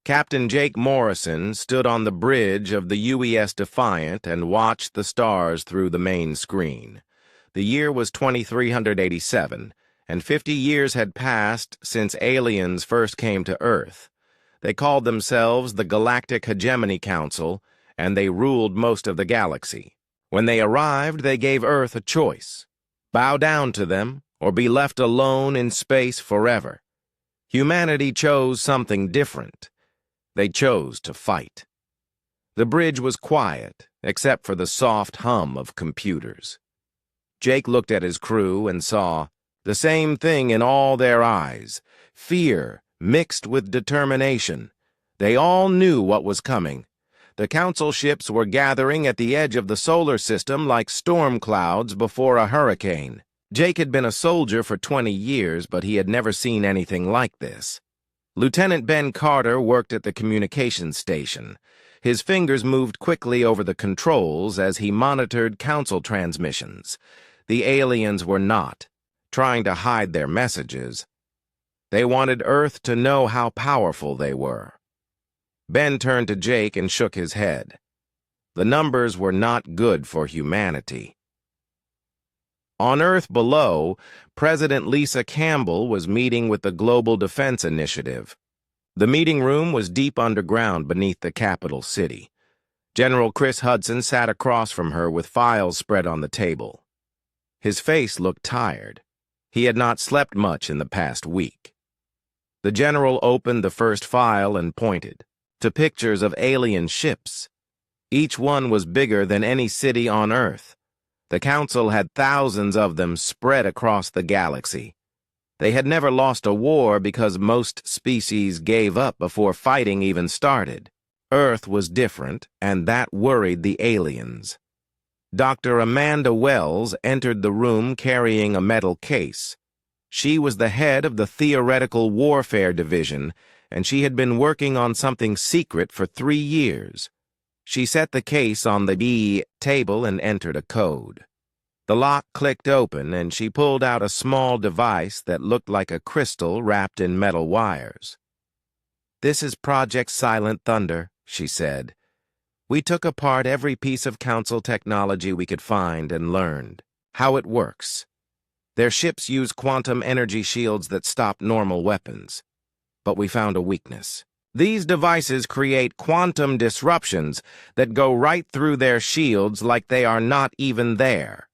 Captain Jake Morrison stood on the bridge of the UES Defiant and watched the stars through the main screen. The year was 2387, and 50 years had passed since aliens first came to Earth. They called themselves the Galactic Hegemony Council, and they ruled most of the galaxy. When they arrived, they gave Earth a choice: bow down to them, or be left alone in space forever. Humanity chose something different. They chose to fight. The bridge was quiet, except for the soft hum of computers. Jake looked at his crew and saw the same thing in all their eyes: fear mixed with determination. They all knew what was coming. The council ships were gathering at the edge of the solar system like storm clouds before a hurricane. Jake had been a soldier for 20 years, but he had never seen anything like this. Lieutenant Ben Carter worked at the communications station. His fingers moved quickly over the controls as he monitored council transmissions. The aliens were not trying to hide their messages. They wanted Earth to know how powerful they were. Ben turned to Jake and shook his head. The numbers were not good for humanity. On Earth below, President Lisa Campbell was meeting with the Global Defense Initiative. The meeting room was deep underground beneath the capital city. General Chris Hudson sat across from her with files spread on the table. His face looked tired. He had not slept much in the past week. The general opened the first file and pointed to pictures of alien ships. Each one was bigger than any city on Earth. The council had thousands of them spread across the galaxy. They had never lost a war because most species gave up before fighting even started. Earth was different, and that worried the aliens. Dr. Amanda Wells entered the room carrying a metal case. She was the head of the Theoretical Warfare Division, and she had been working on something secret for 3 years. She set the case on the table and entered a code. The lock clicked open, and she pulled out a small device that looked like a crystal wrapped in metal wires. "This is Project Silent Thunder," she said. "We took apart every piece of council technology we could find and learned how it works. Their ships use quantum energy shields that stop normal weapons. But we found a weakness. These devices create quantum disruptions that go right through their shields like they are not even there."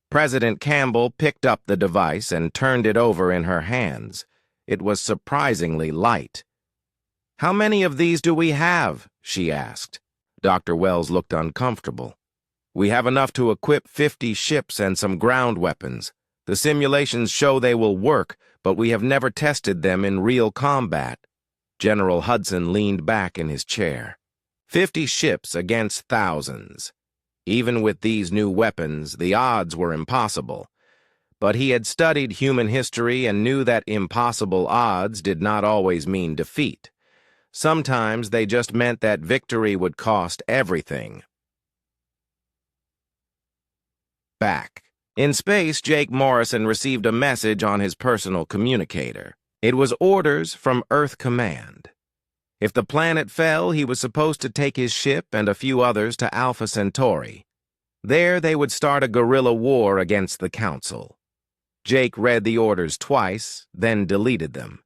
President Campbell picked up the device and turned it over in her hands. It was surprisingly light. "How many of these do we have?" she asked. Dr. Wells looked uncomfortable. "We have enough to equip 50 ships and some ground weapons. The simulations show they will work, but we have never tested them in real combat." General Hudson leaned back in his chair. 50 ships against thousands. Even with these new weapons, the odds were impossible. But he had studied human history and knew that impossible odds did not always mean defeat. Sometimes they just meant that victory would cost everything. Back in space, Jake Morrison received a message on his personal communicator. It was orders from Earth Command. If the planet fell, he was supposed to take his ship and a few others to Alpha Centauri. There they would start a guerrilla war against the Council. Jake read the orders twice, then deleted them.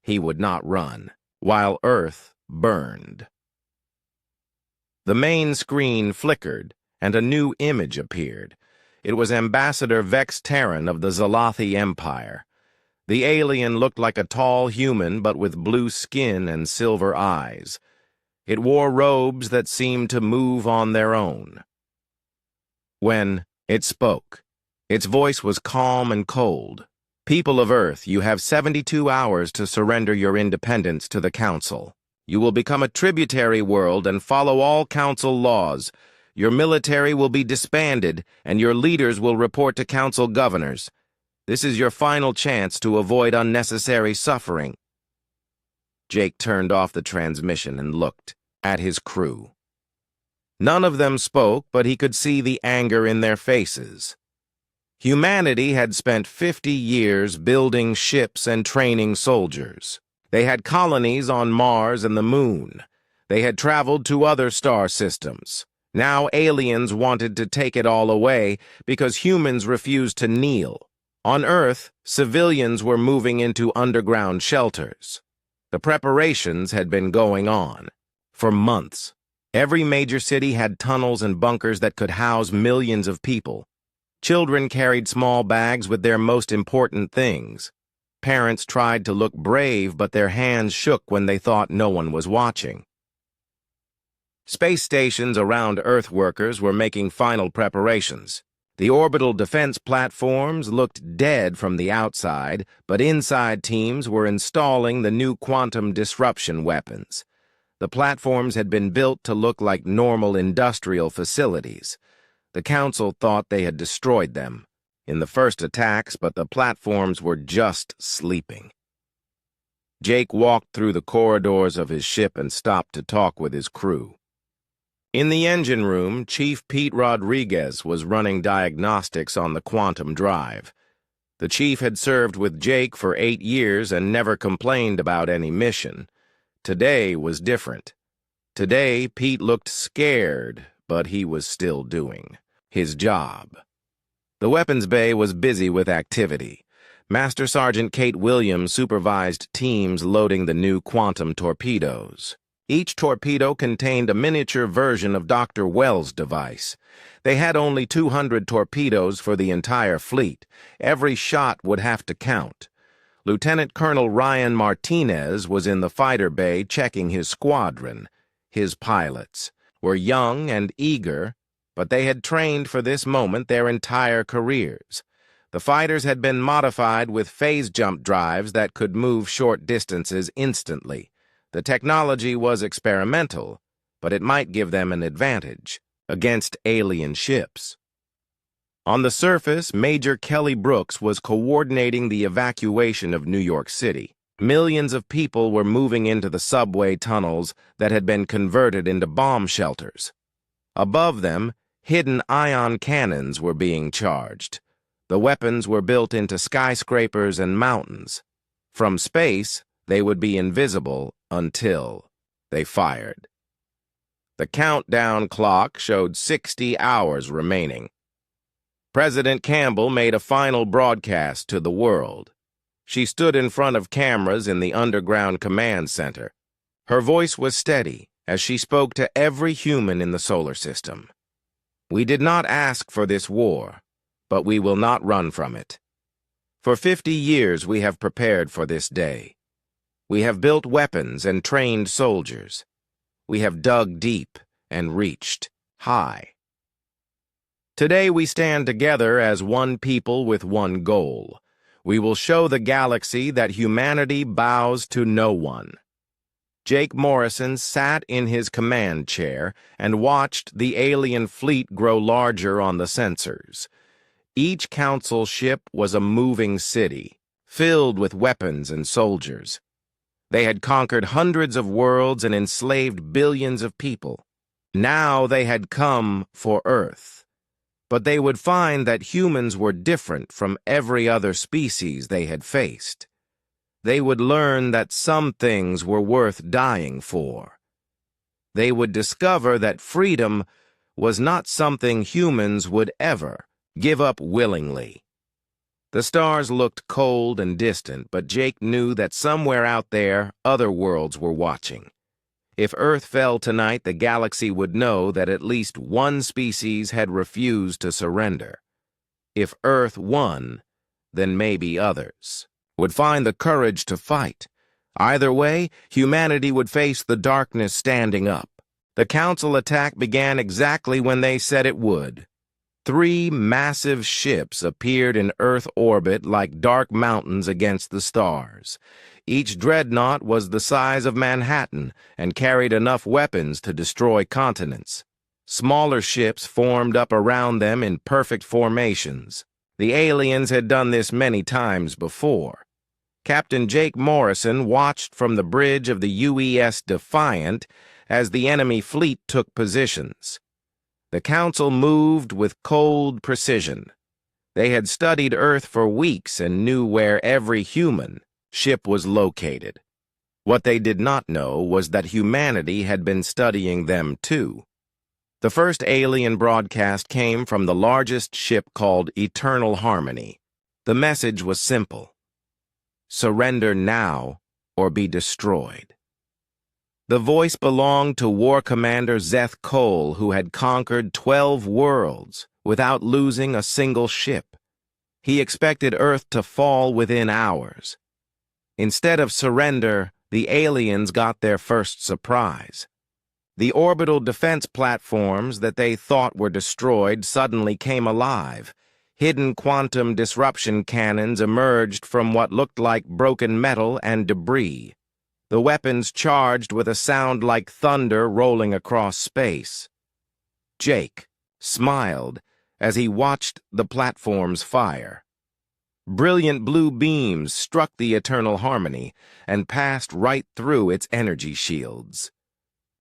He would not run, while Earth burned. The main screen flickered, and a new image appeared. It was Ambassador Vex Terran of the Zalathi Empire. The alien looked like a tall human, but with blue skin and silver eyes. It wore robes that seemed to move on their own. When it spoke, its voice was calm and cold. "People of Earth, you have 72 hours to surrender your independence to the Council. You will become a tributary world and follow all Council laws. Your military will be disbanded, and your leaders will report to Council governors. This is your final chance to avoid unnecessary suffering." Jake turned off the transmission and looked at his crew. None of them spoke, but he could see the anger in their faces. Humanity had spent 50 years building ships and training soldiers. They had colonies on Mars and the Moon. They had traveled to other star systems. Now aliens wanted to take it all away because humans refused to kneel. On Earth, civilians were moving into underground shelters. The preparations had been going on for months. Every major city had tunnels and bunkers that could house millions of people. Children carried small bags with their most important things. Parents tried to look brave, but their hands shook when they thought no one was watching. Space stations around Earth workers were making final preparations. The orbital defense platforms looked dead from the outside, but inside teams were installing the new quantum disruption weapons. The platforms had been built to look like normal industrial facilities. The Council thought they had destroyed them in the first attacks, but the platforms were just sleeping. Jake walked through the corridors of his ship and stopped to talk with his crew. In the engine room, Chief Pete Rodriguez was running diagnostics on the quantum drive. The chief had served with Jake for 8 years and never complained about any mission. Today was different. Today, Pete looked scared, but he was still doing his job. The weapons bay was busy with activity. Master Sergeant Kate Williams supervised teams loading the new quantum torpedoes. Each torpedo contained a miniature version of Dr. Wells' device. They had only 200 torpedoes for the entire fleet. Every shot would have to count. Lieutenant Colonel Ryan Martinez was in the fighter bay checking his squadron. His pilots were young and eager, but they had trained for this moment their entire careers. The fighters had been modified with phase jump drives that could move short distances instantly. The technology was experimental, but it might give them an advantage against alien ships. On the surface, Major Kelly Brooks was coordinating the evacuation of New York City. Millions of people were moving into the subway tunnels that had been converted into bomb shelters. Above them, hidden ion cannons were being charged. The weapons were built into skyscrapers and mountains. From space, they would be invisible until they fired. The countdown clock showed 60 hours remaining. President Campbell made a final broadcast to the world. She stood in front of cameras in the underground command center. Her voice was steady as she spoke to every human in the solar system. We did not ask for this war, but we will not run from it. For 50 years we have prepared for this day. We have built weapons and trained soldiers. We have dug deep and reached high. Today we stand together as one people with one goal. We will show the galaxy that humanity bows to no one. Jake Morrison sat in his command chair and watched the alien fleet grow larger on the sensors. Each council ship was a moving city, filled with weapons and soldiers. They had conquered hundreds of worlds and enslaved billions of people. Now they had come for Earth. But they would find that humans were different from every other species they had faced. They would learn that some things were worth dying for. They would discover that freedom was not something humans would ever give up willingly. The stars looked cold and distant, but Jake knew that somewhere out there, other worlds were watching. If Earth fell tonight, the galaxy would know that at least one species had refused to surrender. If Earth won, then maybe others would find the courage to fight. Either way, humanity would face the darkness standing up. The Council attack began exactly when they said it would. 3 massive ships appeared in Earth orbit like dark mountains against the stars. Each dreadnought was the size of Manhattan and carried enough weapons to destroy continents. Smaller ships formed up around them in perfect formations. The aliens had done this many times before. Captain Jake Morrison watched from the bridge of the UES Defiant as the enemy fleet took positions. The Council moved with cold precision. They had studied Earth for weeks and knew where every human ship was located. What they did not know was that humanity had been studying them too. The first alien broadcast came from the largest ship called Eternal Harmony. The message was simple: surrender now or be destroyed. The voice belonged to War Commander Zeth Cole, who had conquered 12 worlds without losing a single ship. He expected Earth to fall within hours. Instead of surrender, the aliens got their first surprise. The orbital defense platforms that they thought were destroyed suddenly came alive. Hidden quantum disruption cannons emerged from what looked like broken metal and debris. The weapons charged with a sound like thunder rolling across space. Jake smiled as he watched the platforms fire. Brilliant blue beams struck the Eternal Harmony and passed right through its energy shields.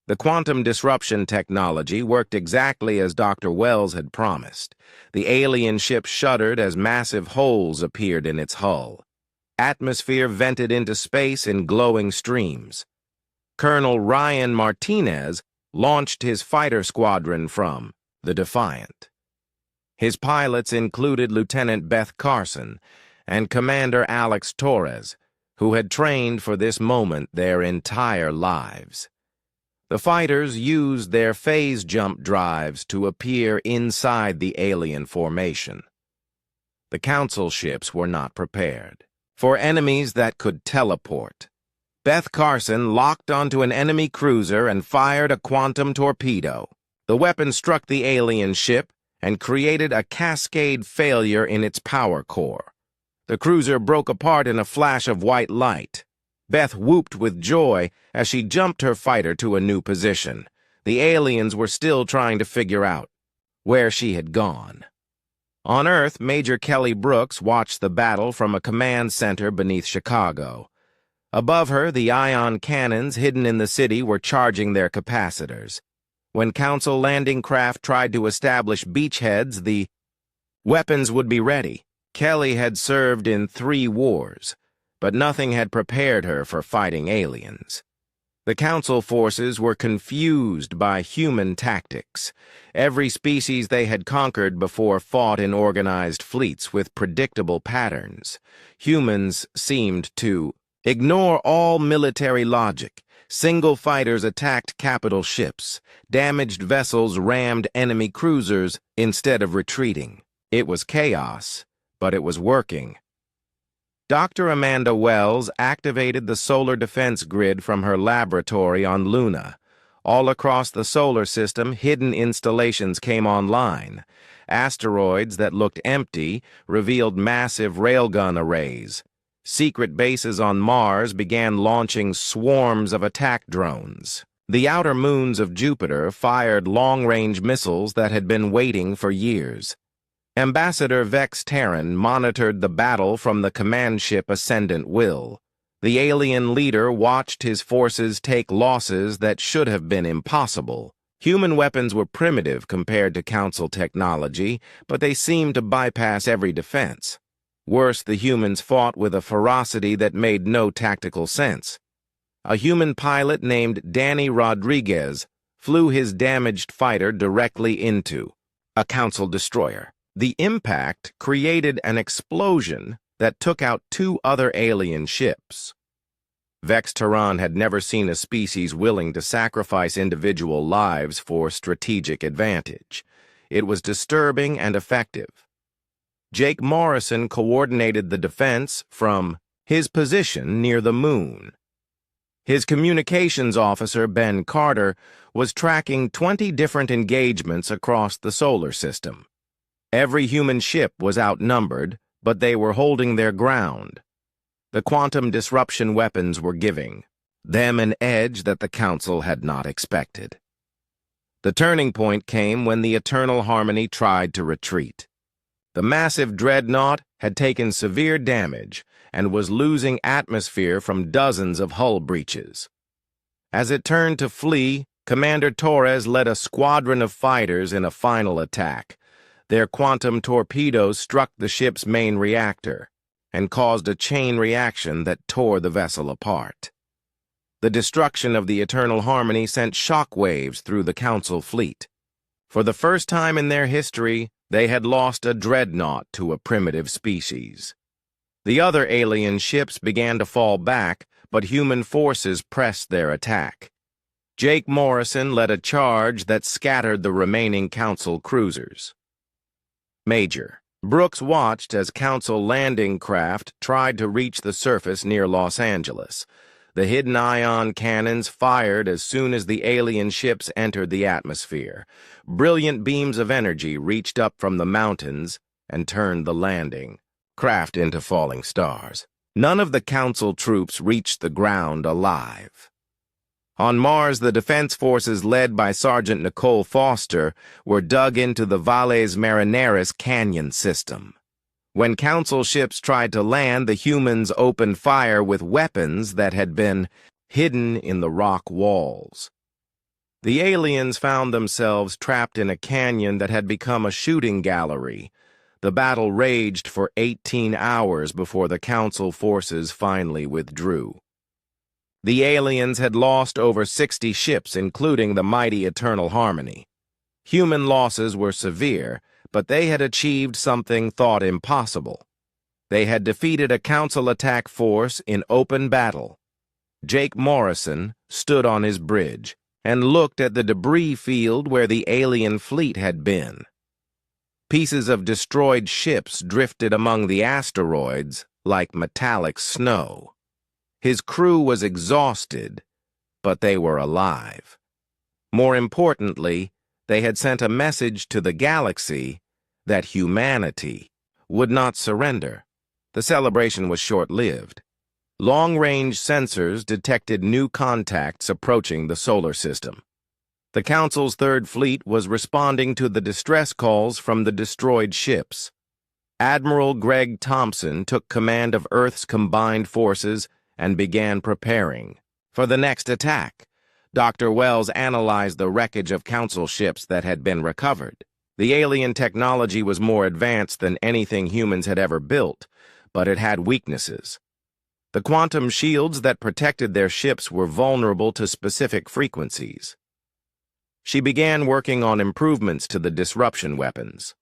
The quantum disruption technology worked exactly as Dr. Wells had promised. The alien ship shuddered as massive holes appeared in its hull. Atmosphere vented into space in glowing streams. Colonel Ryan Martinez launched his fighter squadron from the Defiant. His pilots included Lieutenant Beth Carson and Commander Alex Torres, who had trained for this moment their entire lives. The fighters used their phase jump drives to appear inside the alien formation. The Council ships were not prepared for enemies that could teleport. Beth Carson locked onto an enemy cruiser and fired a quantum torpedo. The weapon struck the alien ship and created a cascade failure in its power core. The cruiser broke apart in a flash of white light. Beth whooped with joy as she jumped her fighter to a new position. The aliens were still trying to figure out where she had gone. On Earth, Major Kelly Brooks watched the battle from a command center beneath Chicago. Above her, the ion cannons hidden in the city were charging their capacitors. When Council landing craft tried to establish beachheads, the weapons would be ready. Kelly had served in 3 wars, but nothing had prepared her for fighting aliens. The Council forces were confused by human tactics. Every species they had conquered before fought in organized fleets with predictable patterns. Humans seemed to ignore all military logic. Single fighters attacked capital ships. Damaged vessels rammed enemy cruisers instead of retreating. It was chaos, but it was working. Dr. Amanda Wells activated the solar defense grid from her laboratory on Luna. All across the solar system, hidden installations came online. Asteroids that looked empty revealed massive railgun arrays. Secret bases on Mars began launching swarms of attack drones. The outer moons of Jupiter fired long-range missiles that had been waiting for years. Ambassador Vex Terran monitored the battle from the command ship Ascendant Will. The alien leader watched his forces take losses that should have been impossible. Human weapons were primitive compared to Council technology, but they seemed to bypass every defense. Worse, the humans fought with a ferocity that made no tactical sense. A human pilot named Danny Rodriguez flew his damaged fighter directly into a Council destroyer. The impact created an explosion that took out 2 other alien ships. Vex Terran had never seen a species willing to sacrifice individual lives for strategic advantage. It was disturbing and effective. Jake Morrison coordinated the defense from his position near the moon. His communications officer, Ben Carter, was tracking 20 different engagements across the solar system. Every human ship was outnumbered, but they were holding their ground. The quantum disruption weapons were giving them an edge that the Council had not expected. The turning point came when the Eternal Harmony tried to retreat. The massive dreadnought had taken severe damage and was losing atmosphere from dozens of hull breaches. As it turned to flee, Commander Torres led a squadron of fighters in a final attack. Their quantum torpedoes struck the ship's main reactor and caused a chain reaction that tore the vessel apart. The destruction of the Eternal Harmony sent shockwaves through the Council fleet. For the first time in their history, they had lost a dreadnought to a primitive species. The other alien ships began to fall back, but human forces pressed their attack. Jake Morrison led a charge that scattered the remaining Council cruisers. Major. Brooks watched as Council landing craft tried to reach the surface near Los Angeles. The hidden ion cannons fired as soon as the alien ships entered the atmosphere. Brilliant beams of energy reached up from the mountains and turned the landing craft into falling stars. None of the Council troops reached the ground alive. On Mars, the defense forces led by Sergeant Nicole Foster were dug into the Valles Marineris canyon system. When Council ships tried to land, the humans opened fire with weapons that had been hidden in the rock walls. The aliens found themselves trapped in a canyon that had become a shooting gallery. The battle raged for 18 hours before the Council forces finally withdrew. The aliens had lost over 60 ships, including the mighty Eternal Harmony. Human losses were severe, but they had achieved something thought impossible. They had defeated a Council attack force in open battle. Jake Morrison stood on his bridge and looked at the debris field where the alien fleet had been. Pieces of destroyed ships drifted among the asteroids like metallic snow. His crew was exhausted, but they were alive. More importantly, they had sent a message to the galaxy that humanity would not surrender. The celebration was short-lived. Long-range sensors detected new contacts approaching the solar system. The Council's Third Fleet was responding to the distress calls from the destroyed ships. Admiral Greg Thompson took command of Earth's combined forces and began preparing for the next attack. Dr. Wells analyzed the wreckage of Council ships that had been recovered. The alien technology was more advanced than anything humans had ever built, but it had weaknesses. The quantum shields that protected their ships were vulnerable to specific frequencies. She began working on improvements to the disruption weapons.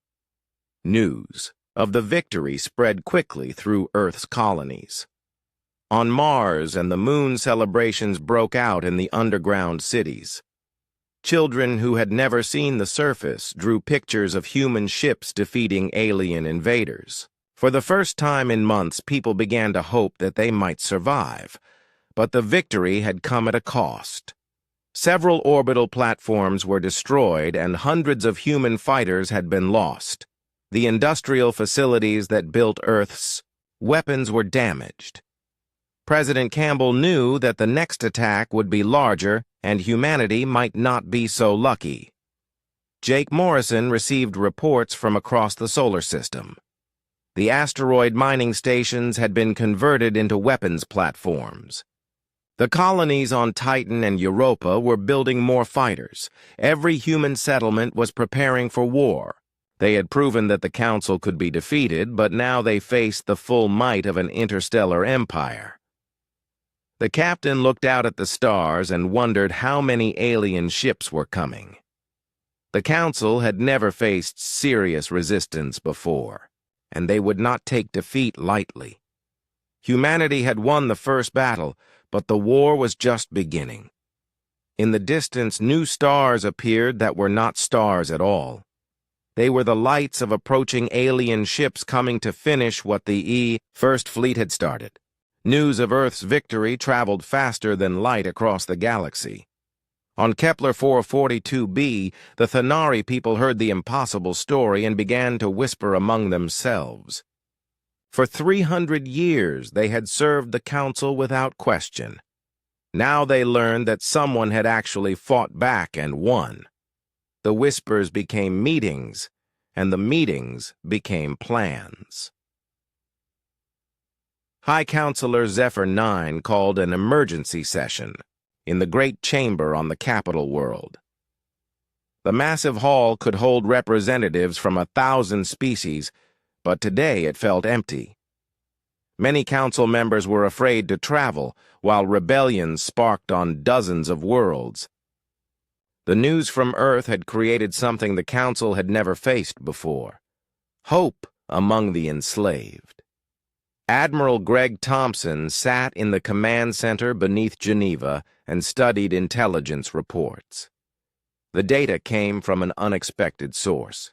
News of the victory spread quickly through Earth's colonies. On Mars and the Moon, celebrations broke out in the underground cities. Children who had never seen the surface drew pictures of human ships defeating alien invaders. For the first time in months, people began to hope that they might survive, but the victory had come at a cost. Several orbital platforms were destroyed and hundreds of human fighters had been lost. The industrial facilities that built Earth's weapons were damaged. President Campbell knew that the next attack would be larger and humanity might not be so lucky. Jake Morrison received reports from across the solar system. The asteroid mining stations had been converted into weapons platforms. The colonies on Titan and Europa were building more fighters. Every human settlement was preparing for war. They had proven that the Council could be defeated, but now they faced the full might of an interstellar empire. The captain looked out at the stars and wondered how many alien ships were coming. The Council had never faced serious resistance before, and they would not take defeat lightly. Humanity had won the first battle, but the war was just beginning. In the distance, new stars appeared that were not stars at all. They were the lights of approaching alien ships coming to finish what the First Fleet had started. News of Earth's victory traveled faster than light across the galaxy. On Kepler 442b, the Thanari people heard the impossible story and began to whisper among themselves. For 300 years, they had served the Council without question. Now they learned that someone had actually fought back and won. The whispers became meetings, and the meetings became plans. High Counselor Zephyr 9 called an emergency session in the Great Chamber on the Capital World. The massive hall could hold representatives from 1,000 species, but today it felt empty. Many council members were afraid to travel, while rebellions sparked on dozens of worlds. The news from Earth had created something the council had never faced before: hope among the enslaved. Admiral Greg Thompson sat in the command center beneath Geneva and studied intelligence reports. The data came from an unexpected source.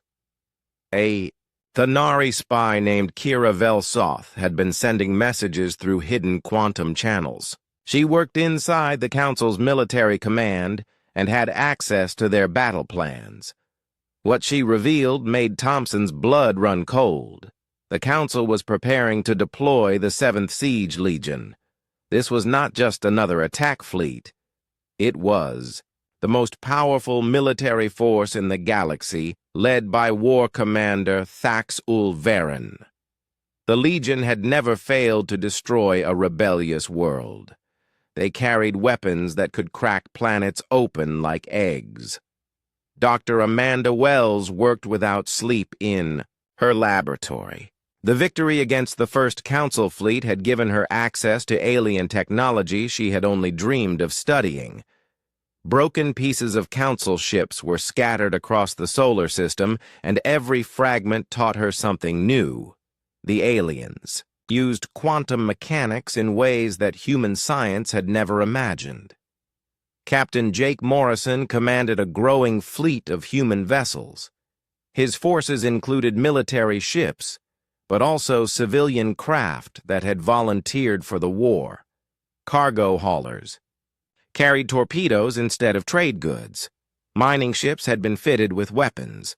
A Thanari spy named Kira Velsoth had been sending messages through hidden quantum channels. She worked inside the Council's military command and had access to their battle plans. What she revealed made Thompson's blood run cold. The Council was preparing to deploy the 7th Siege Legion. This was not just another attack fleet. It was the most powerful military force in the galaxy, led by War Commander Thax-ul Varen. The Legion had never failed to destroy a rebellious world. They carried weapons that could crack planets open like eggs. Dr. Amanda Wells worked without sleep in her laboratory. The victory against the First Council fleet had given her access to alien technology she had only dreamed of studying. Broken pieces of Council ships were scattered across the solar system, and every fragment taught her something new. The aliens used quantum mechanics in ways that human science had never imagined. Captain Jake Morrison commanded a growing fleet of human vessels. His forces included military ships, but also civilian craft that had volunteered for the war. Cargo haulers carried torpedoes instead of trade goods. Mining ships had been fitted with weapons.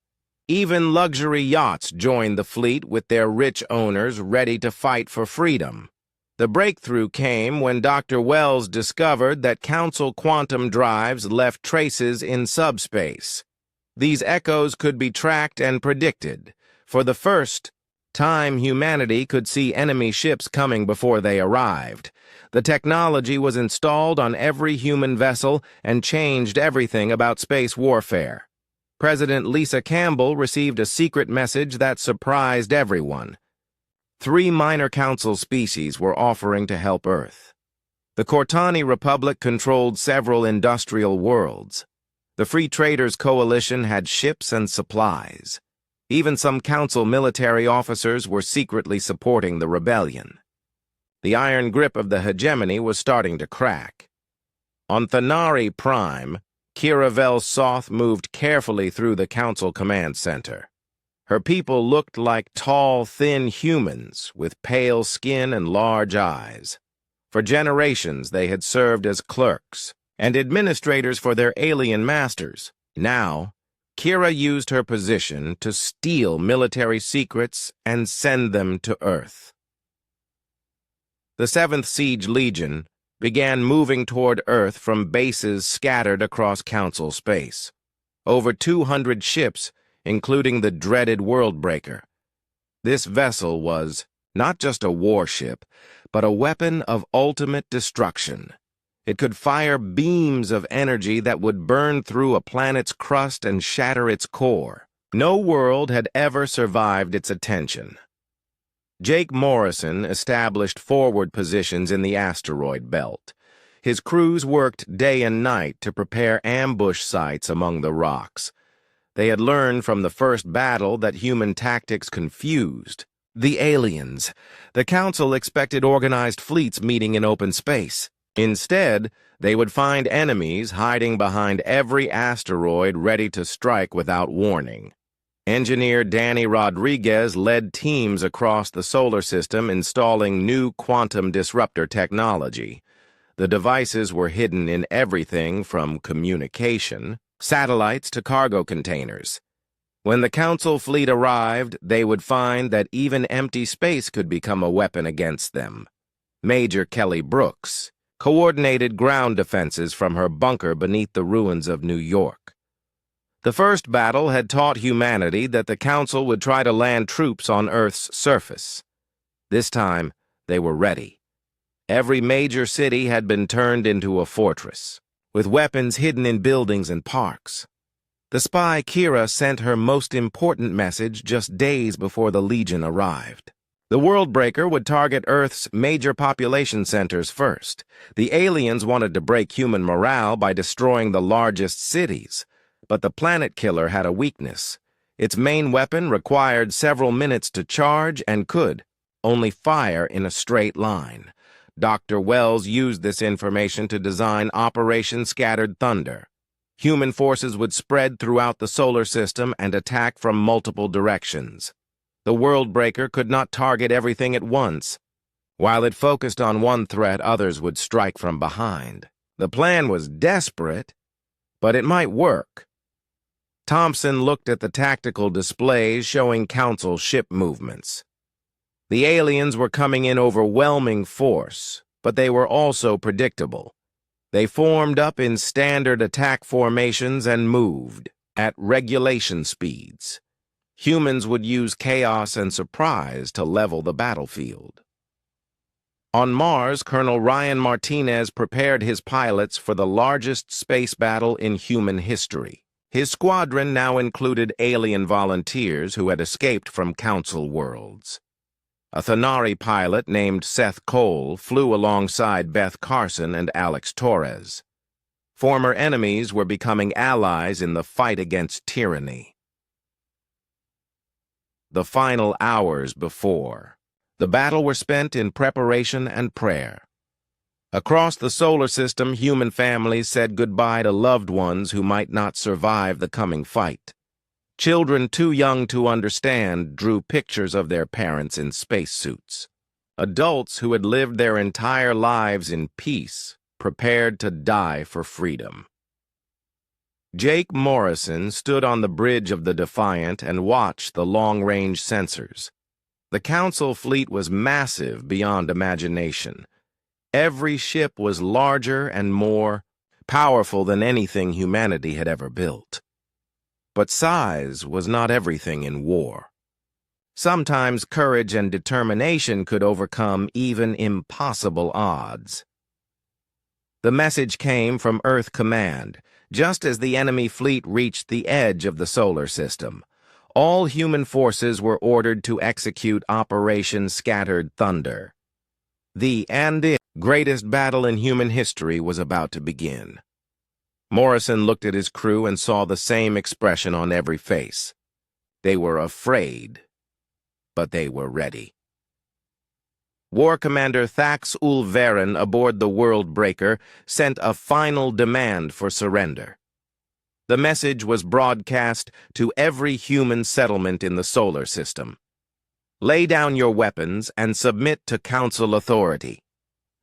Even luxury yachts joined the fleet with their rich owners ready to fight for freedom. The breakthrough came when Dr. Wells discovered that Council quantum drives left traces in subspace. These echoes could be tracked and predicted. For the first time, humanity could see enemy ships coming before they arrived. The technology was installed on every human vessel and changed everything about space warfare. President Lisa Campbell received a secret message that surprised everyone. 3 minor council species were offering to help Earth. The Cortani Republic controlled several industrial worlds. The Free Traders Coalition had ships and supplies. Even some council military officers were secretly supporting the rebellion. The iron grip of the hegemony was starting to crack. On Thanari Prime, Kira Velsoth moved carefully through the Council Command Center. Her people looked like tall, thin humans with pale skin and large eyes. For generations, they had served as clerks and administrators for their alien masters. Now, Kira used her position to steal military secrets and send them to Earth. The 7th Siege Legion began moving toward Earth from bases scattered across Council space. Over 200 ships, including the dreaded Worldbreaker. This vessel was not just a warship, but a weapon of ultimate destruction. It could fire beams of energy that would burn through a planet's crust and shatter its core. No world had ever survived its attention. Jake Morrison established forward positions in the asteroid belt. His crews worked day and night to prepare ambush sites among the rocks. They had learned from the first battle that human tactics confused the aliens. The Council expected organized fleets meeting in open space. Instead, they would find enemies hiding behind every asteroid ready to strike without warning. Engineer Danny Rodriguez led teams across the solar system installing new quantum disruptor technology. The devices were hidden in everything from communication, satellites to cargo containers. When the Council fleet arrived, they would find that even empty space could become a weapon against them. Major Kelly Brooks coordinated ground defenses from her bunker beneath the ruins of New York. The first battle had taught humanity that the Council would try to land troops on Earth's surface. This time, they were ready. Every major city had been turned into a fortress, with weapons hidden in buildings and parks. The spy Kira sent her most important message just days before the Legion arrived. The Worldbreaker would target Earth's major population centers first. The aliens wanted to break human morale by destroying the largest cities. But the Planet Killer had a weakness. Its main weapon required several minutes to charge and could only fire in a straight line. Dr. Wells used this information to design Operation Scattered Thunder. Human forces would spread throughout the solar system and attack from multiple directions. The Worldbreaker could not target everything at once. While it focused on one threat, others would strike from behind. The plan was desperate, but it might work. Thompson looked at the tactical displays showing Council ship movements. The aliens were coming in overwhelming force, but they were also predictable. They formed up in standard attack formations and moved at regulation speeds. Humans would use chaos and surprise to level the battlefield. On Mars, Colonel Ryan Martinez prepared his pilots for the largest space battle in human history. His squadron now included alien volunteers who had escaped from Council worlds. A Thanari pilot named Seth Cole flew alongside Beth Carson and Alex Torres. Former enemies were becoming allies in the fight against tyranny. The final hours before the battle were spent in preparation and prayer. Across the solar system, human families said goodbye to loved ones who might not survive the coming fight. Children too young to understand drew pictures of their parents in spacesuits. Adults who had lived their entire lives in peace prepared to die for freedom. Jake Morrison stood on the bridge of the Defiant and watched the long-range sensors. The Council fleet was massive beyond imagination. Every ship was larger and more powerful than anything humanity had ever built. But size was not everything in war. Sometimes courage and determination could overcome even impossible odds. The message came from Earth Command, just as the enemy fleet reached the edge of the solar system. All human forces were ordered to execute Operation Scattered Thunder. The greatest battle in human history was about to begin. Morrison looked at his crew and saw the same expression on every face. They were afraid, but they were ready. War Commander Thax Ulverin aboard the Worldbreaker sent a final demand for surrender. The message was broadcast to every human settlement in the solar system. Lay down your weapons and submit to Council authority.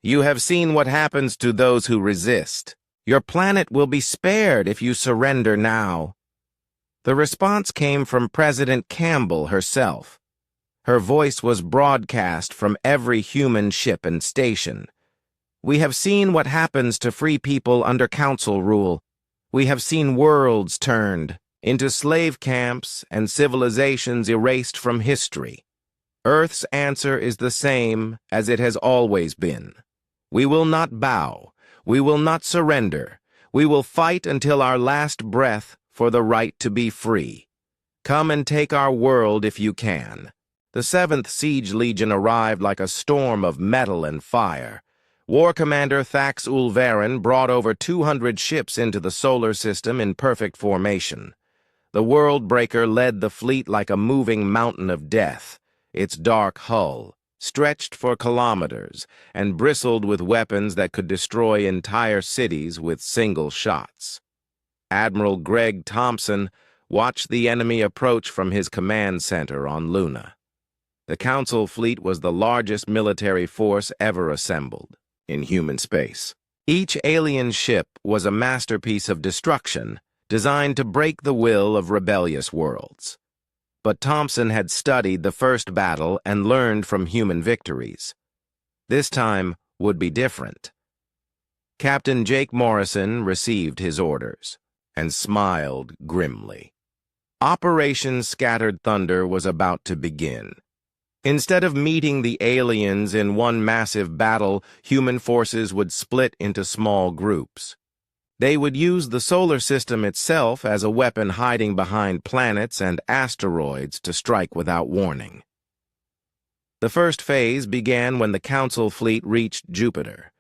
You have seen what happens to those who resist. Your planet will be spared if you surrender now. The response came from President Campbell herself. Her voice was broadcast from every human ship and station. We have seen what happens to free people under Council rule. We have seen worlds turned into slave camps and civilizations erased from history. Earth's answer is the same as it has always been. We will not bow. We will not surrender. We will fight until our last breath for the right to be free. Come and take our world if you can. The 7th Siege Legion arrived like a storm of metal and fire. War Commander Thax Ulverin brought over 200 ships into the solar system in perfect formation. The Worldbreaker led the fleet like a moving mountain of death, its dark hull stretched for kilometers and bristled with weapons that could destroy entire cities with single shots. Admiral Greg Thompson watched the enemy approach from his command center on Luna. The Council fleet was the largest military force ever assembled in human space. Each alien ship was a masterpiece of destruction designed to break the will of rebellious worlds. But Thompson had studied the first battle and learned from human victories. This time would be different. Captain Jake Morrison received his orders and smiled grimly. Operation Scattered Thunder was about to begin. Instead of meeting the aliens in one massive battle, human forces would split into small groups. They would use the solar system itself as a weapon hiding behind planets and asteroids to strike without warning. The first phase began when the Council fleet reached Jupiter.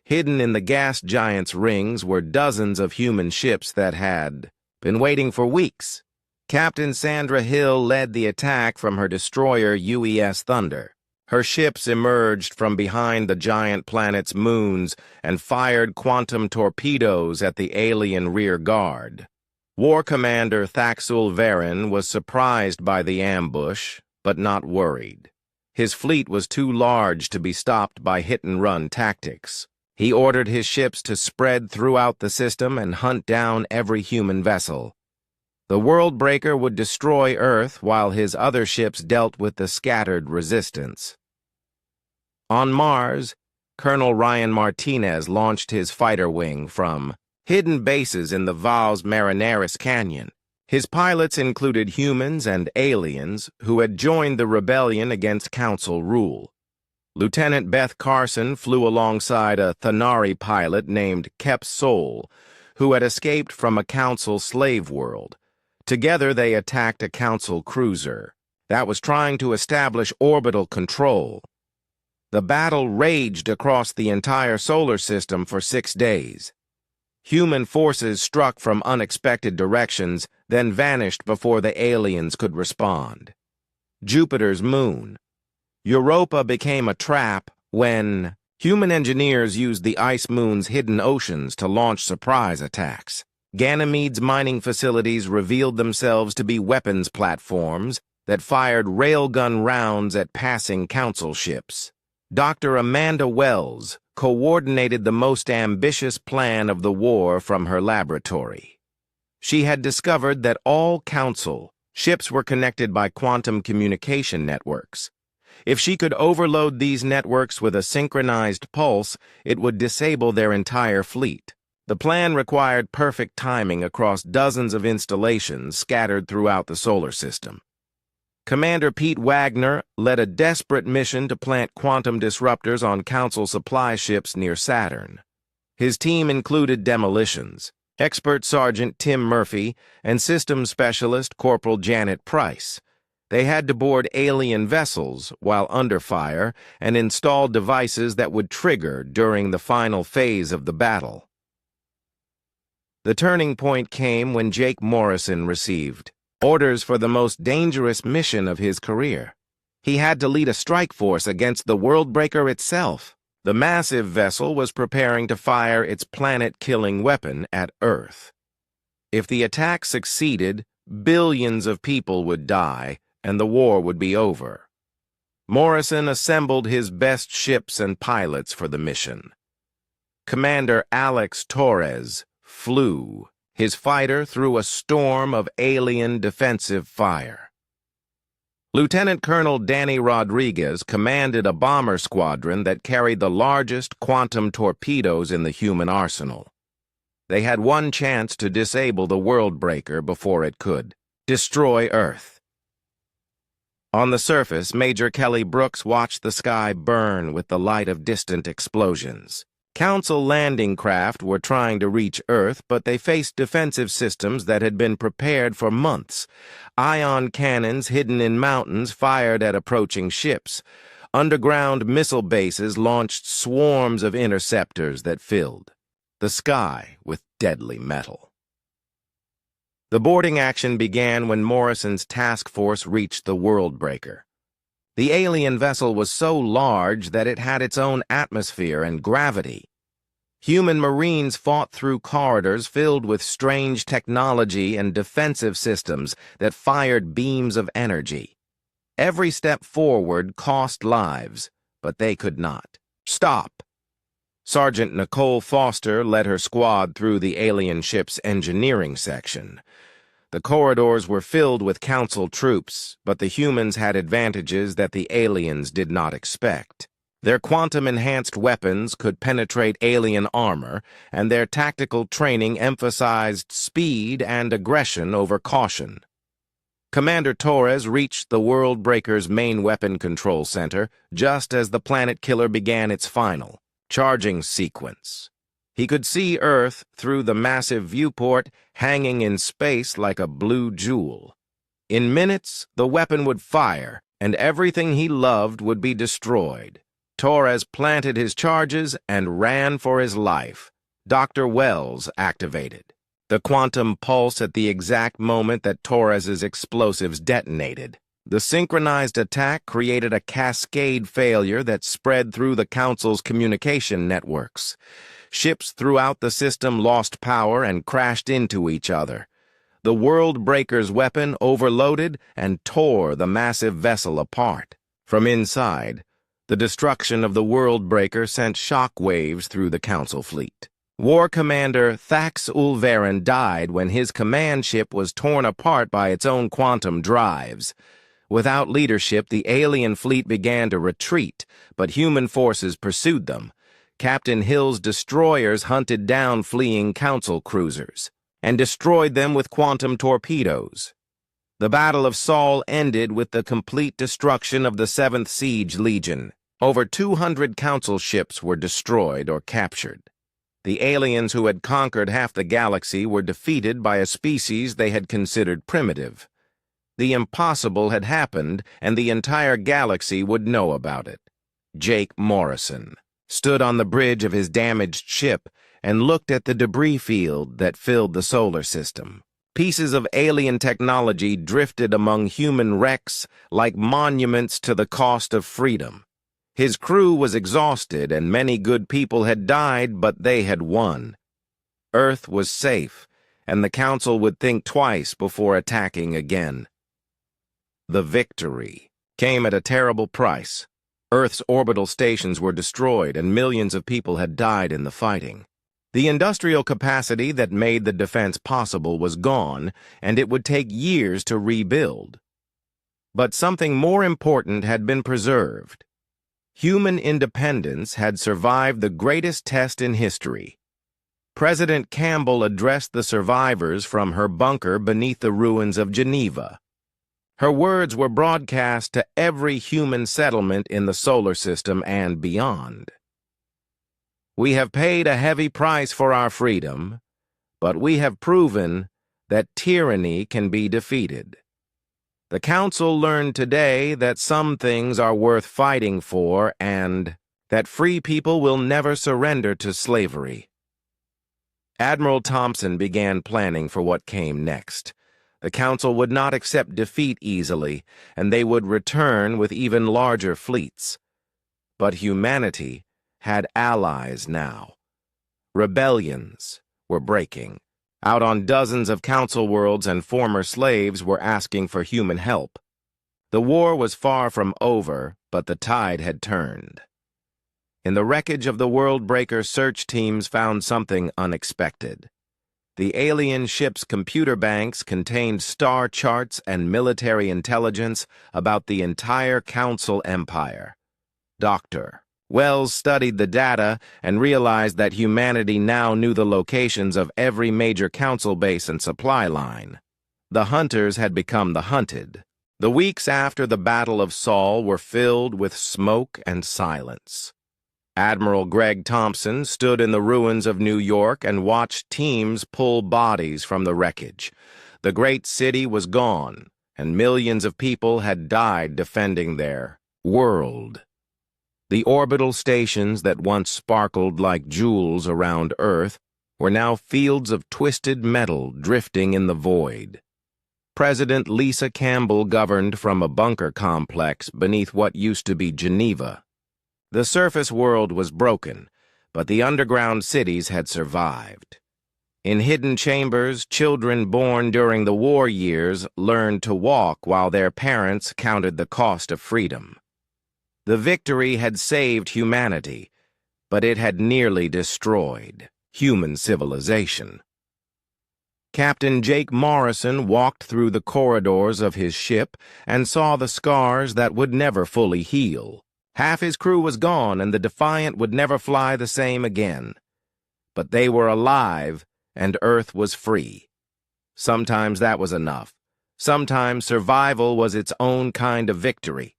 Hidden in the gas giant's rings were dozens of human ships that had been waiting for weeks. Captain Sandra Hill led the attack from her destroyer UES Thunder. Her ships emerged from behind the giant planet's moons and fired quantum torpedoes at the alien rear guard. War Commander Thaxul Varen was surprised by the ambush, but not worried. His fleet was too large to be stopped by hit-and-run tactics. He ordered his ships to spread throughout the system and hunt down every human vessel. The Worldbreaker would destroy Earth while his other ships dealt with the scattered resistance. On Mars, Colonel Ryan Martinez launched his fighter wing from hidden bases in the Valles Marineris Canyon. His pilots included humans and aliens who had joined the rebellion against Council rule. Lieutenant Beth Carson flew alongside a Thanari pilot named Kep Sol, who had escaped from a Council slave world. Together they attacked a Council cruiser that was trying to establish orbital control. The battle raged across the entire solar system for 6 days. Human forces struck from unexpected directions, then vanished before the aliens could respond. Jupiter's moon. Europa became a trap when human engineers used the ice moon's hidden oceans to launch surprise attacks. Ganymede's mining facilities revealed themselves to be weapons platforms that fired railgun rounds at passing Council ships. Dr. Amanda Wells coordinated the most ambitious plan of the war from her laboratory. She had discovered that all Council ships were connected by quantum communication networks. If she could overload these networks with a synchronized pulse, it would disable their entire fleet. The plan required perfect timing across dozens of installations scattered throughout the solar system. Commander Pete Wagner led a desperate mission to plant quantum disruptors on Council supply ships near Saturn. His team included demolitions, expert Sergeant Tim Murphy, and systems specialist Corporal Janet Price. They had to board alien vessels while under fire and install devices that would trigger during the final phase of the battle. The turning point came when Jake Morrison received orders for the most dangerous mission of his career. He had to lead a strike force against the Worldbreaker itself. The massive vessel was preparing to fire its planet-killing weapon at Earth. If the attack succeeded, billions of people would die, and the war would be over. Morrison assembled his best ships and pilots for the mission. Commander Alex Torres flew his fighter through a storm of alien defensive fire. Lieutenant Colonel Danny Rodriguez commanded a bomber squadron that carried the largest quantum torpedoes in the human arsenal. They had one chance to disable the Worldbreaker before it could destroy Earth. On the surface, Major Kelly Brooks watched the sky burn with the light of distant explosions. Council landing craft were trying to reach Earth, but they faced defensive systems that had been prepared for months. Ion cannons hidden in mountains fired at approaching ships. Underground missile bases launched swarms of interceptors that filled the sky with deadly metal. The boarding action began when Morrison's task force reached the Worldbreaker. The alien vessel was so large that it had its own atmosphere and gravity. Human Marines fought through corridors filled with strange technology and defensive systems that fired beams of energy. Every step forward cost lives, but they could not stop. Sergeant Nicole Foster led her squad through the alien ship's engineering section. The corridors were filled with Council troops, but the humans had advantages that the aliens did not expect. Their quantum-enhanced weapons could penetrate alien armor, and their tactical training emphasized speed and aggression over caution. Commander Torres reached the Worldbreaker's main weapon control center just as the planet killer began its final charging sequence. He could see Earth through the massive viewport, hanging in space like a blue jewel. In minutes, the weapon would fire, and everything he loved would be destroyed. Torres planted his charges and ran for his life. Dr. Wells activated the quantum pulse at the exact moment that Torres's explosives detonated. The synchronized attack created a cascade failure that spread through the Council's communication networks. Ships throughout the system lost power and crashed into each other. The World Breaker's weapon overloaded and tore the massive vessel apart. From inside, the destruction of the World Breaker sent shock waves through the Council fleet. War Commander Thax Ulverin died when his command ship was torn apart by its own quantum drives. Without leadership, the alien fleet began to retreat, but human forces pursued them. Captain Hill's destroyers hunted down fleeing Council cruisers and destroyed them with quantum torpedoes. The Battle of Sol ended with the complete destruction of the 7th Siege Legion. Over 200 Council ships were destroyed or captured. The aliens who had conquered half the galaxy were defeated by a species they had considered primitive. The impossible had happened, and the entire galaxy would know about it. Jake Morrison stood on the bridge of his damaged ship and looked at the debris field that filled the solar system. Pieces of alien technology drifted among human wrecks like monuments to the cost of freedom. His crew was exhausted, and many good people had died, but they had won. Earth was safe, and the Council would think twice before attacking again. The victory came at a terrible price. Earth's orbital stations were destroyed, and millions of people had died in the fighting. The industrial capacity that made the defense possible was gone, and it would take years to rebuild. But something more important had been preserved. Human independence had survived the greatest test in history. President Campbell addressed the survivors from her bunker beneath the ruins of Geneva. Her words were broadcast to every human settlement in the solar system and beyond. We have paid a heavy price for our freedom, but we have proven that tyranny can be defeated. The Council learned today that some things are worth fighting for and that free people will never surrender to slavery. Admiral Thompson began planning for what came next. The Council would not accept defeat easily, and they would return with even larger fleets. But humanity had allies now. Rebellions were breaking. Out on dozens of Council worlds, and former slaves were asking for human help. The war was far from over, but the tide had turned. In the wreckage of the World Breaker, search teams found something unexpected. The alien ship's computer banks contained star charts and military intelligence about the entire Council empire. Dr. Wells studied the data and realized that humanity now knew the locations of every major Council base and supply line. The hunters had become the hunted. The weeks after the Battle of Sol were filled with smoke and silence. Admiral Greg Thompson stood in the ruins of New York and watched teams pull bodies from the wreckage. The great city was gone, and millions of people had died defending their world. The orbital stations that once sparkled like jewels around Earth were now fields of twisted metal drifting in the void. President Lisa Campbell governed from a bunker complex beneath what used to be Geneva. The surface world was broken, but the underground cities had survived. In hidden chambers, children born during the war years learned to walk while their parents counted the cost of freedom. The victory had saved humanity, but it had nearly destroyed human civilization. Captain Jake Morrison walked through the corridors of his ship and saw the scars that would never fully heal. Half his crew was gone, and the Defiant would never fly the same again. But they were alive, and Earth was free. Sometimes that was enough. Sometimes survival was its own kind of victory.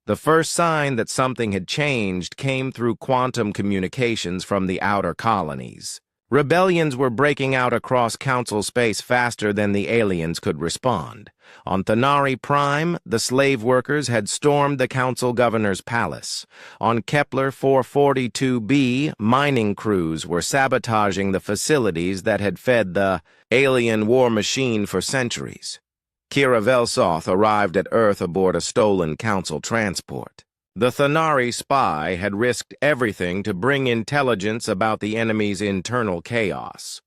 The first sign that something had changed came through quantum communications from the outer colonies. Rebellions were breaking out across Council space faster than the aliens could respond. On Thanari Prime, the slave workers had stormed the Council Governor's palace. On Kepler 442b, mining crews were sabotaging the facilities that had fed the alien war machine for centuries. Kira Velsoth arrived at Earth aboard a stolen Council transport. The Thanari spy had risked everything to bring intelligence about the enemy's internal chaos.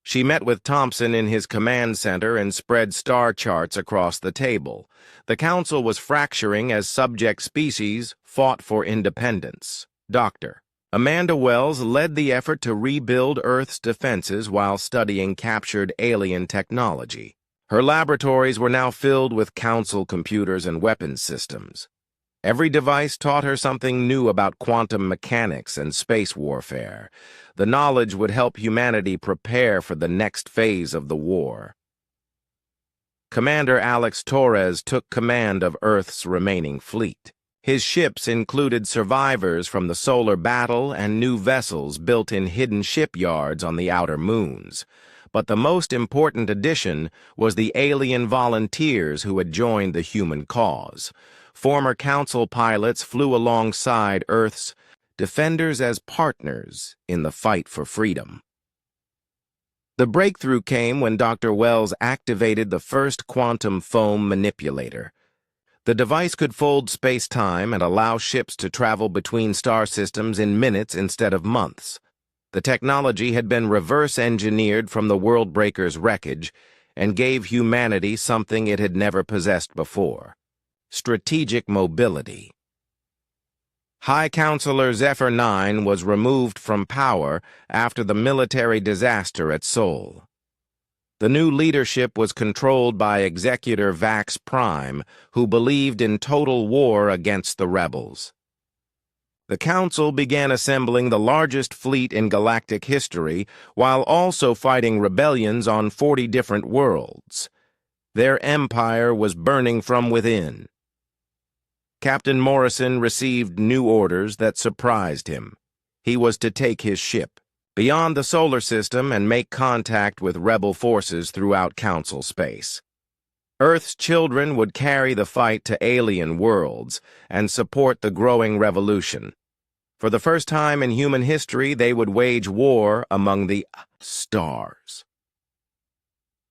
She met with Thompson in his command center and spread star charts across the table. The Council was fracturing as subject species fought for independence. Dr. Amanda Wells led the effort to rebuild Earth's defenses while studying captured alien technology. Her laboratories were now filled with Council computers and weapons systems. Every device taught her something new about quantum mechanics and space warfare. The knowledge would help humanity prepare for the next phase of the war. Commander Alex Torres took command of Earth's remaining fleet. His ships included survivors from the solar battle and new vessels built in hidden shipyards on the outer moons. But the most important addition was the alien volunteers who had joined the human cause. Former Council pilots flew alongside Earth's defenders as partners in the fight for freedom. The breakthrough came when Dr. Wells activated the first quantum foam manipulator. The device could fold space-time and allow ships to travel between star systems in minutes instead of months. The technology had been reverse-engineered from the Worldbreaker's wreckage and gave humanity something it had never possessed before: strategic mobility. High Counselor Zephyr 9 was removed from power after the military disaster at Sol. The new leadership was controlled by Executor Vax Prime, who believed in total war against the rebels. The Council began assembling the largest fleet in galactic history while also fighting rebellions on 40 different worlds. Their empire was burning from within. Captain Morrison received new orders that surprised him. He was to take his ship beyond the solar system and make contact with rebel forces throughout Council space. Earth's children would carry the fight to alien worlds and support the growing revolution. For the first time in human history, they would wage war among the stars.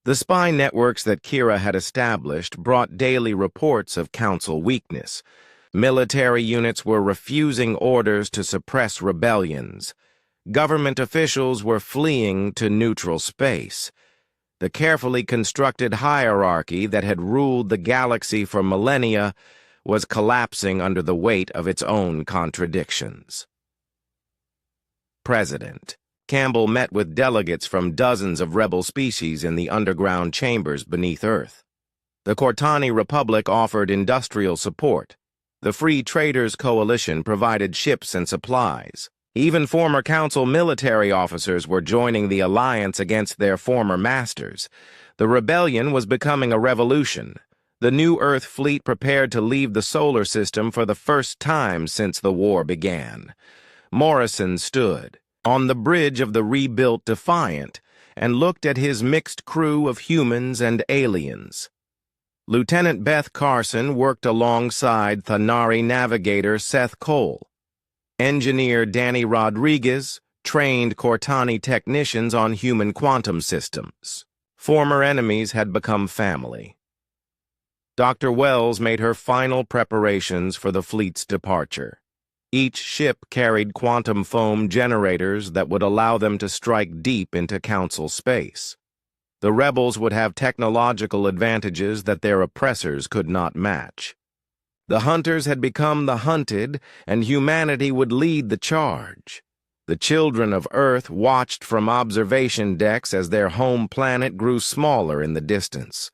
The spy networks that Kira had established brought daily reports of Council weakness. Military units were refusing orders to suppress rebellions. Government officials were fleeing to neutral space. The carefully constructed hierarchy that had ruled the galaxy for millennia was collapsing under the weight of its own contradictions. President Campbell met with delegates from dozens of rebel species in the underground chambers beneath Earth. The Cortani Republic offered industrial support. The Free Traders Coalition provided ships and supplies. Even former Council military officers were joining the alliance against their former masters. The rebellion was becoming a revolution. The new Earth fleet prepared to leave the solar system for the first time since the war began. Morrison stood on the bridge of the rebuilt Defiant and looked at his mixed crew of humans and aliens. Lieutenant Beth Carson worked alongside Thanari navigator Seth Cole. Engineer Danny Rodriguez trained Cortani technicians on human quantum systems. Former enemies had become family. Dr. Wells made her final preparations for the fleet's departure. Each ship carried quantum foam generators that would allow them to strike deep into Council space. The rebels would have technological advantages that their oppressors could not match. The hunters had become the hunted, and humanity would lead the charge. The children of Earth watched from observation decks as their home planet grew smaller in the distance.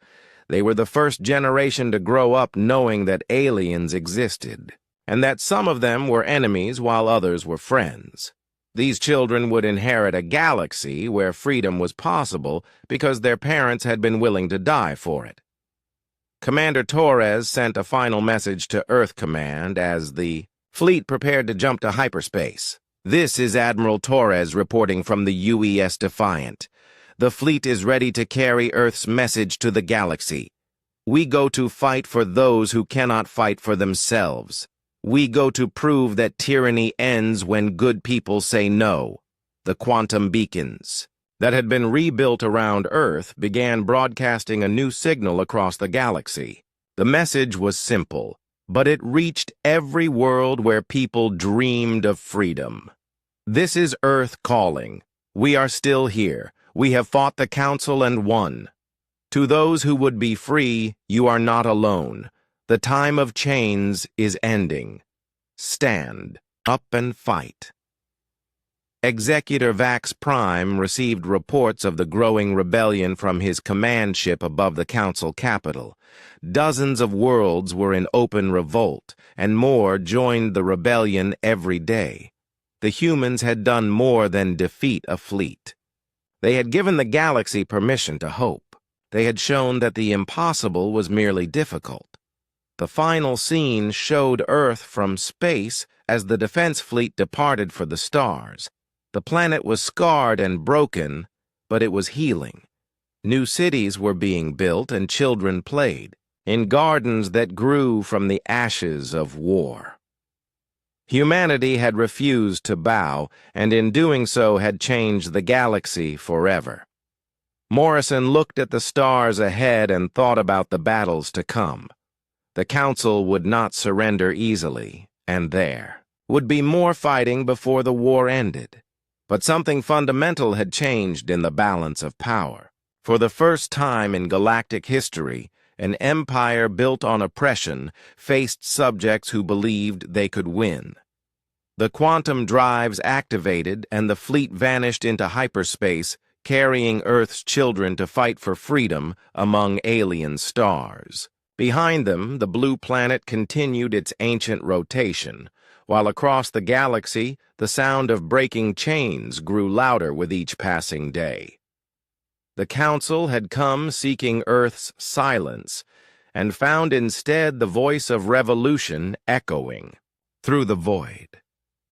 They were the first generation to grow up knowing that aliens existed, and that some of them were enemies while others were friends. These children would inherit a galaxy where freedom was possible because their parents had been willing to die for it. Commander Torres sent a final message to Earth Command as the fleet prepared to jump to hyperspace. This is Admiral Torres reporting from the UES Defiant. The fleet is ready to carry Earth's message to the galaxy. We go to fight for those who cannot fight for themselves. We go to prove that tyranny ends when good people say no. The quantum beacons that had been rebuilt around Earth began broadcasting a new signal across the galaxy. The message was simple, but it reached every world where people dreamed of freedom. This is Earth calling. We are still here. We have fought the Council and won. To those who would be free, you are not alone. The time of chains is ending. Stand up and fight. Executor Vax Prime received reports of the growing rebellion from his command ship above the Council capital. Dozens of worlds were in open revolt, and more joined the rebellion every day. The humans had done more than defeat a fleet. They had given the galaxy permission to hope. They had shown that the impossible was merely difficult. The final scene showed Earth from space as the defense fleet departed for the stars. The planet was scarred and broken, but it was healing. New cities were being built and children played in gardens that grew from the ashes of war. Humanity had refused to bow, and in doing so had changed the galaxy forever. Morrison looked at the stars ahead and thought about the battles to come. The Council would not surrender easily, and there would be more fighting before the war ended. But something fundamental had changed in the balance of power. For the first time in galactic history, an empire built on oppression faced subjects who believed they could win. The quantum drives activated and the fleet vanished into hyperspace, carrying Earth's children to fight for freedom among alien stars. Behind them, the blue planet continued its ancient rotation, while across the galaxy, the sound of breaking chains grew louder with each passing day. The Council had come seeking Earth's silence, and found instead the voice of revolution echoing through the void.